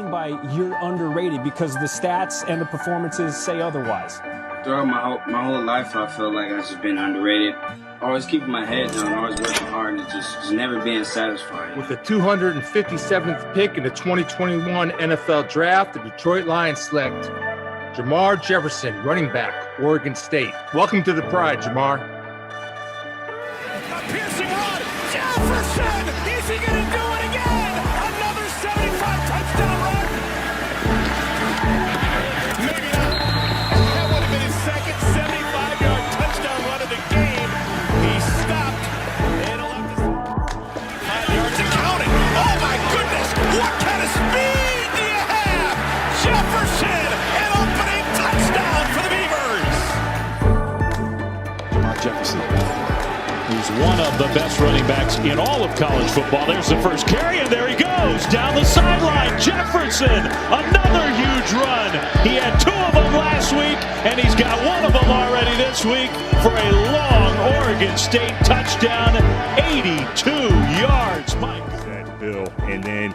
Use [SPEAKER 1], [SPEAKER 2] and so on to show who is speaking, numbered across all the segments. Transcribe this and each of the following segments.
[SPEAKER 1] stand by you're underrated because the stats and the performances say otherwise?
[SPEAKER 2] Throughout my whole life, I feel like I've just been underrated. Always keeping my head down, always working hard, and just never being satisfied.
[SPEAKER 3] With the 257th pick in the 2021 NFL Draft, the Detroit Lions select Jermar Jefferson, running back, Oregon State. Welcome to the Pride, Jermar.
[SPEAKER 4] A piercing run, Jefferson! Is he going to do it again? Another 75 touchdown run? Maybe not. That would have been his second 75-yard touchdown run of the game. He stopped and left his 5 yards and counting. Oh my goodness! What kind of speed do you have? Jefferson, an opening touchdown for the Beavers.
[SPEAKER 5] Jermar Jefferson, who's one of the best running backs in all of college football. There's the first carry, and there he goes down the sideline. Jefferson, another huge run. He had 2 of them last week, and he's got 1 of them already this week for a long Oregon State touchdown, 82 yards. Mike.
[SPEAKER 6] That Bill, and then,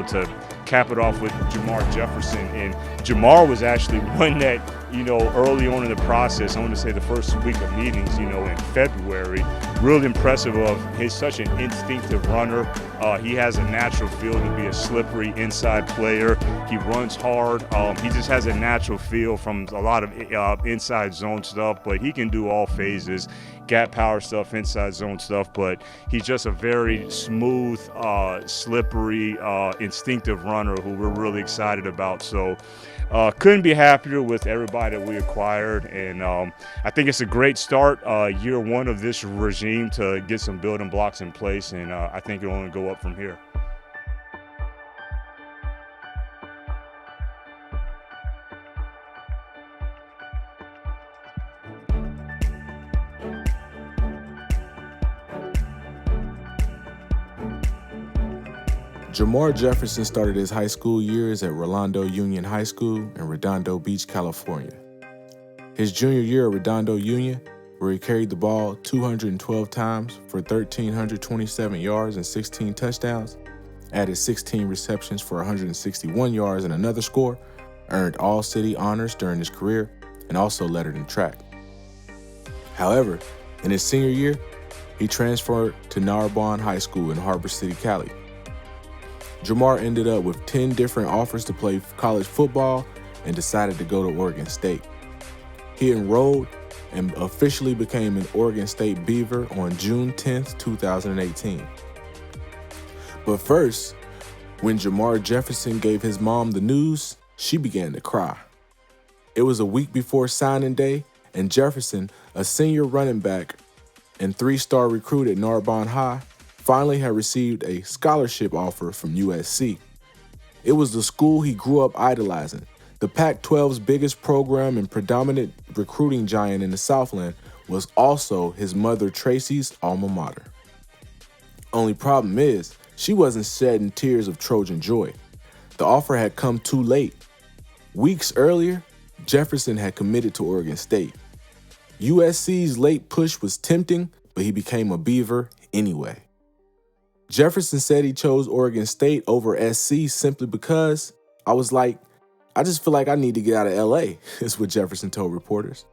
[SPEAKER 6] to cap it off with Jermar Jefferson. And Jermar was actually one that, early on in the process, I want to say the first week of meetings, in February, really impressive of he's such an instinctive runner. He has a natural feel to be a slippery inside player. He runs hard. He just has a natural feel from a lot of inside zone stuff, but he can do all phases, gap power stuff, inside zone stuff, but he's just a very smooth, slippery, instinctive runner who we're really excited about. So couldn't be happier with everybody that we acquired, and I think it's a great start, year 1 of this regime, to get some building blocks in place, and I think it'll only go up from here.
[SPEAKER 7] Jermar Jefferson started his high school years at Redondo Union High School in Redondo Beach, California. His junior year at Redondo Union, where he carried the ball 212 times for 1,327 yards and 16 touchdowns, added 16 receptions for 161 yards and another score, earned All-City honors during his career, and also lettered in track. However, in his senior year, he transferred to Narbonne High School in Harbor City, Cali. Jermar ended up with 10 different offers to play college football and decided to go to Oregon State. He enrolled and officially became an Oregon State Beaver on June 10th, 2018. But first, when Jermar Jefferson gave his mom the news, she began to cry. It was a week before signing day, and Jefferson, a senior running back and 3-star recruit at Narbonne High, finally had received a scholarship offer from USC. It was the school he grew up idolizing. The Pac-12's biggest program and predominant recruiting giant in the Southland was also his mother Tracy's alma mater. Only problem is, she wasn't shedding tears of Trojan joy. The offer had come too late. Weeks earlier, Jefferson had committed to Oregon State. USC's late push was tempting, but he became a Beaver anyway. Jefferson said he chose Oregon State over SC simply because I just feel like I need to get out of LA, is what Jefferson told reporters.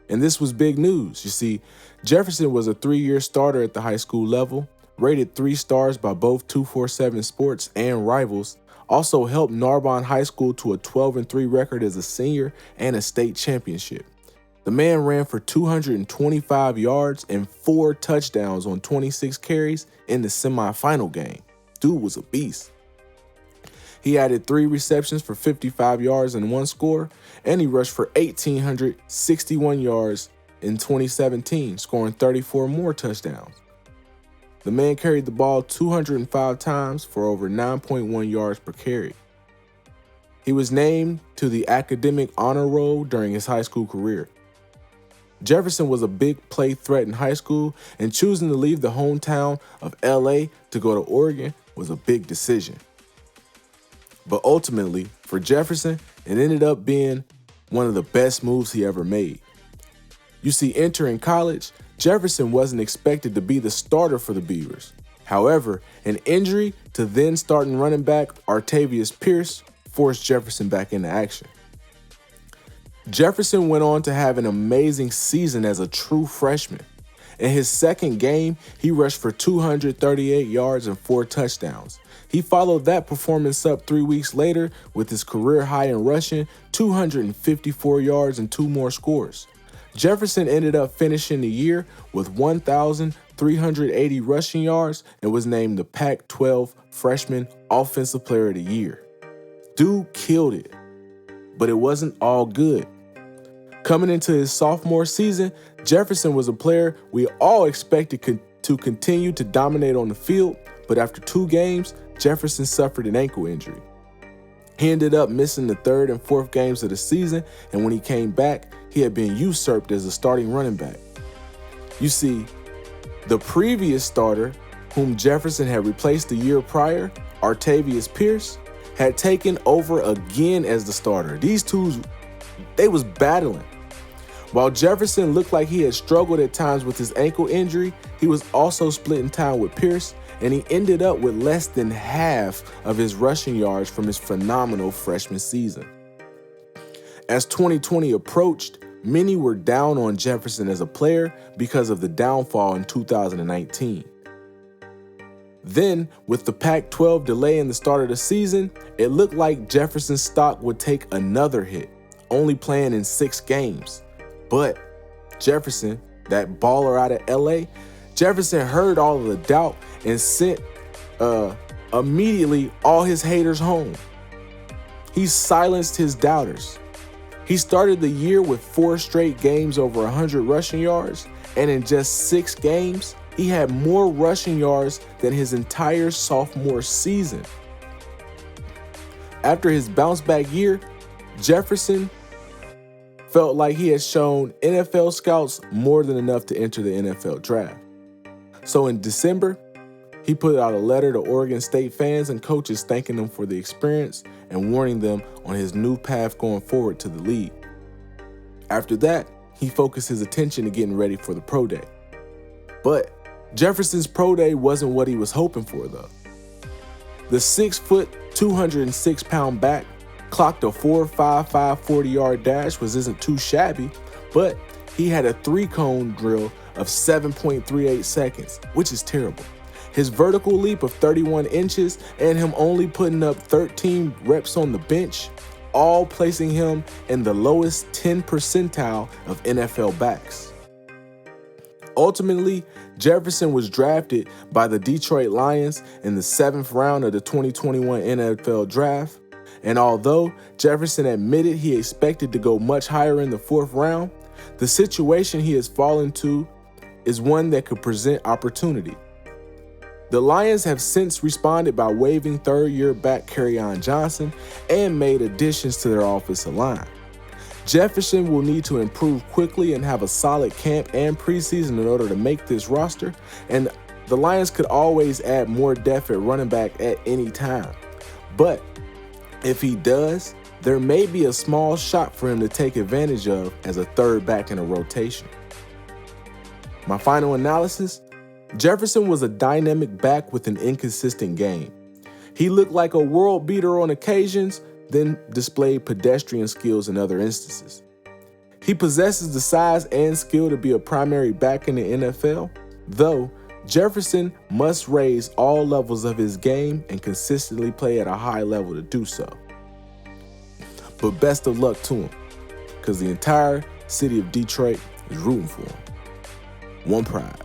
[SPEAKER 7] And this was big news. You see, Jefferson was a 3-year starter at the high school level, rated 3 stars by both 247 Sports and Rivals, also helped Narbonne High School to a 12-3 record as a senior and a state championship. The man ran for 225 yards and 4 touchdowns on 26 carries in the semifinal game. Dude was a beast. He added 3 receptions for 55 yards and 1 score, and he rushed for 1,861 yards in 2017, scoring 34 more touchdowns. The man carried the ball 205 times for over 9.1 yards per carry. He was named to the academic honor roll during his high school career. Jefferson was a big play threat in high school, and choosing to leave the hometown of LA to go to Oregon was a big decision. But ultimately, for Jefferson, it ended up being one of the best moves he ever made. You see, entering college, Jefferson wasn't expected to be the starter for the Beavers. However, an injury to then starting running back Artavius Pierce forced Jefferson back into action. Jefferson went on to have an amazing season as a true freshman. In his second game, he rushed for 238 yards and 4 touchdowns. He followed that performance up 3 weeks later with his career high in rushing, 254 yards and 2 more scores. Jefferson ended up finishing the year with 1,380 rushing yards and was named the Pac-12 Freshman Offensive Player of the Year. Dude killed it, but it wasn't all good. Coming into his sophomore season, Jefferson was a player we all expected to continue to dominate on the field, but after 2 games, Jefferson suffered an ankle injury. He ended up missing the 3rd and 4th games of the season, and when he came back, he had been usurped as a starting running back. You see, the previous starter, whom Jefferson had replaced the year prior, Artavius Pierce, had taken over again as the starter. These two, they was battling. While Jefferson looked like he had struggled at times with his ankle injury, he was also splitting time with Pierce, and he ended up with less than half of his rushing yards from his phenomenal freshman season. As 2020 approached, many were down on Jefferson as a player because of the downfall in 2019. Then, with the Pac-12 delay in the start of the season, it looked like Jefferson's stock would take another hit, only playing in 6 games. But Jefferson, that baller out of LA, Jefferson heard all of the doubt and sent immediately all his haters home. He silenced his doubters. He started the year with 4 straight games over 100 rushing yards, and in just 6 games, he had more rushing yards than his entire sophomore season. After his bounce-back year, Jefferson felt like he had shown NFL scouts more than enough to enter the NFL draft. So in December, he put out a letter to Oregon State fans and coaches thanking them for the experience and warning them on his new path going forward to the league. After that, he focused his attention to getting ready for the pro day. But Jefferson's pro day wasn't what he was hoping for, though. The 6-foot, 206-pound back clocked a 4.55 40-yard dash, which isn't too shabby, but he had a 3-cone drill of 7.38 seconds, which is terrible. His vertical leap of 31 inches and him only putting up 13 reps on the bench, all placing him in the lowest 10 percentile of NFL backs. Ultimately, Jefferson was drafted by the Detroit Lions in the 7th round of the 2021 NFL Draft. And although Jefferson admitted he expected to go much higher in the 4th round, the situation he has fallen to is one that could present opportunity. The Lions have since responded by waiving 3rd-year back Kerryon Johnson and made additions to their offensive line. Jefferson will need to improve quickly and have a solid camp and preseason in order to make this roster, and the Lions could always add more depth at running back at any time. But if he does, there may be a small shot for him to take advantage of as a 3rd back in a rotation. My final analysis: Jefferson was a dynamic back with an inconsistent game. He looked like a world beater on occasions, then displayed pedestrian skills in other instances. He possesses the size and skill to be a primary back in the NFL, though Jefferson must raise all levels of his game and consistently play at a high level to do so. But best of luck to him, because the entire city of Detroit is rooting for him. One Pride.